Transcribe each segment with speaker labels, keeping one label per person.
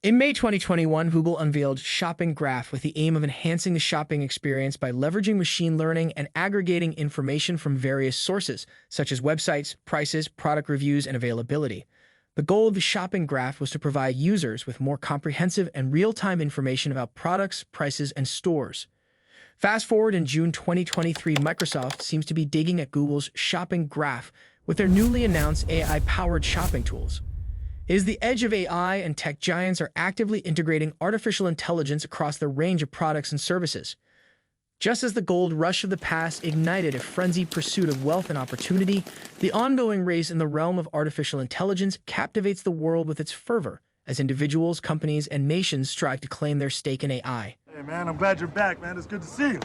Speaker 1: In May 2021, Google unveiled Shopping Graph with the aim of enhancing the shopping experience by leveraging machine learning and aggregating information from various sources, such as websites, prices, product reviews, and availability. The goal of the Shopping Graph was to provide users with more comprehensive and real-time information about products, prices, and stores. Fast forward in June 2023, Microsoft seems to be digging at Google's Shopping Graph with their newly announced AI-powered shopping tools. It is the edge of AI, and tech giants are actively integrating artificial intelligence across their range of products and services. Just as the gold rush of the past ignited a frenzied pursuit of wealth and opportunity, the ongoing race in the realm of artificial intelligence captivates the world with its fervor as individuals, companies, and nations strive to claim their stake in AI.
Speaker 2: Hey man, I'm glad you're back, man. It's good to see you.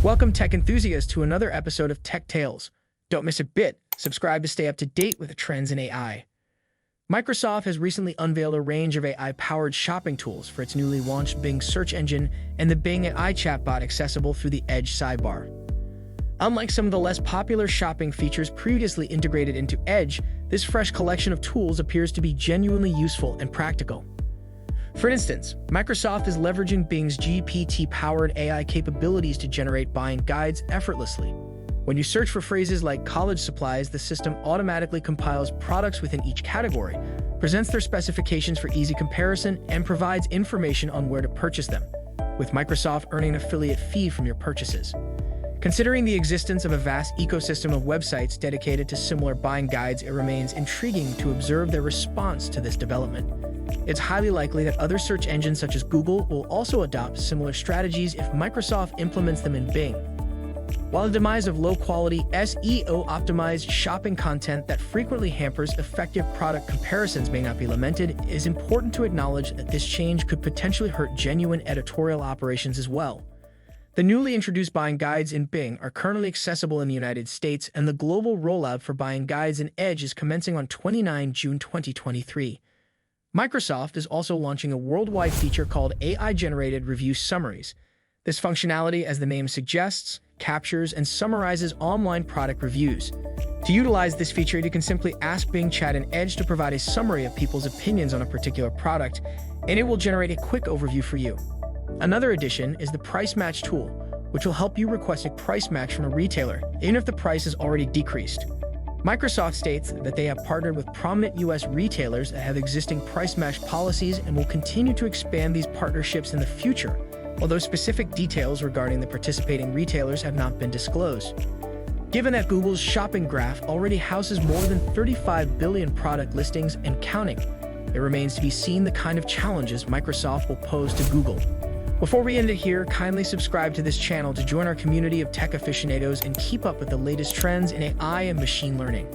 Speaker 1: Welcome, tech enthusiasts, to another episode of Tech Tales. Don't miss a bit. Subscribe to stay up to date with the trends in AI. Microsoft has recently unveiled a range of AI-powered shopping tools for its newly launched Bing search engine and the Bing AI-chatbot accessible through the Edge sidebar. Unlike some of the less popular shopping features previously integrated into Edge, this fresh collection of tools appears to be genuinely useful and practical. For instance, Microsoft is leveraging Bing's GPT-powered AI capabilities to generate buying guides effortlessly. When you search for phrases like college supplies, the system automatically compiles products within each category, presents their specifications for easy comparison, and provides information on where to purchase them, with Microsoft earning an affiliate fee from your purchases. Considering the existence of a vast ecosystem of websites dedicated to similar buying guides, it remains intriguing to observe their response to this development. It's highly likely that other search engines such as Google will also adopt similar strategies if Microsoft implements them in Bing. While the demise of low-quality, SEO-optimized shopping content that frequently hampers effective product comparisons may not be lamented, it is important to acknowledge that this change could potentially hurt genuine editorial operations as well. The newly introduced buying guides in Bing are currently accessible in the United States, and the global rollout for buying guides in Edge is commencing on 29 June 2023. Microsoft is also launching a worldwide feature called AI-generated review summaries. This functionality, as the name suggests, captures and summarizes online product reviews. To utilize this feature, you can simply ask Bing Chat in Edge to provide a summary of people's opinions on a particular product, and it will generate a quick overview for you. Another addition is the price match tool, which will help you request a price match from a retailer, even if the price is already decreased. Microsoft states that they have partnered with prominent U.S. retailers that have existing price match policies and will continue to expand these partnerships in the future, although specific details regarding the participating retailers have not been disclosed. Given that Google's Shopping Graph already houses more than 35 billion product listings and counting, it remains to be seen the kind of challenges Microsoft will pose to Google. Before we end it here, kindly subscribe to this channel to join our community of tech aficionados and keep up with the latest trends in AI and machine learning.